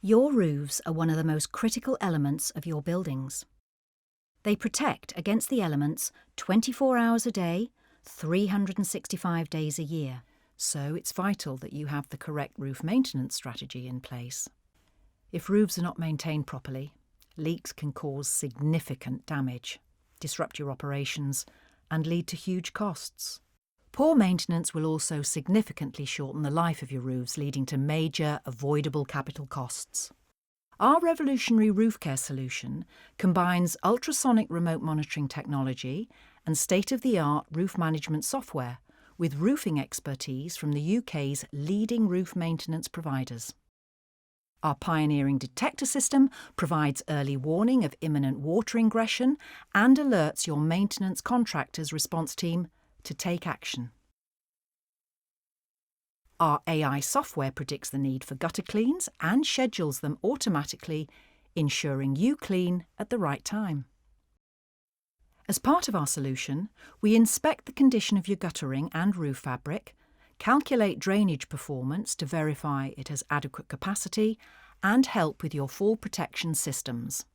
Your roofs are one of the most critical elements of your buildings. They protect against the elements 24 hours a day, 365 days a year. So it's vital that you have the correct roof maintenance strategy in place. If roofs are not maintained properly, leaks can cause significant damage, disrupt your operations, and lead to huge costs. Poor maintenance will also significantly shorten the life of your roofs, leading to major avoidable capital costs. Our revolutionary roof care solution combines ultrasonic remote monitoring technology and state-of-the-art roof management software with roofing expertise from the UK's leading roof maintenance providers. Our pioneering detector system provides early warning of imminent water ingression and alerts your maintenance contractor's response team to take action. Our AI software predicts the need for gutter cleans and schedules them automatically, ensuring you clean at the right time. As part of our solution, we inspect the condition of your guttering and roof fabric, calculate drainage performance to verify it has adequate capacity, and help with your fall protection systems.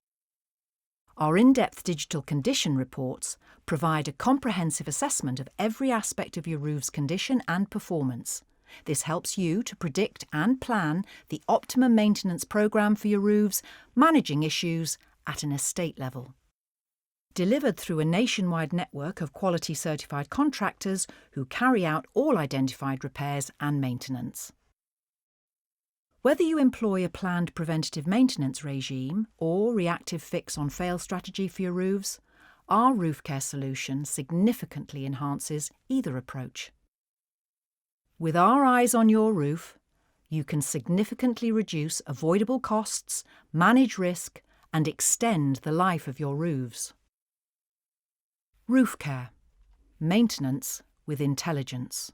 Our in-depth digital condition reports provide a comprehensive assessment of every aspect of your roof's condition and performance. This helps you to predict and plan the optimum maintenance programme for your roofs, managing issues at an estate level. Delivered through a nationwide network of quality certified contractors who carry out all identified repairs and maintenance. Whether you employ a planned preventative maintenance regime or reactive fix-on-fail strategy for your roofs, our roof care solution significantly enhances either approach. With our eyes on your roof, you can significantly reduce avoidable costs, manage risk, and extend the life of your roofs. Roof care. Maintenance with intelligence.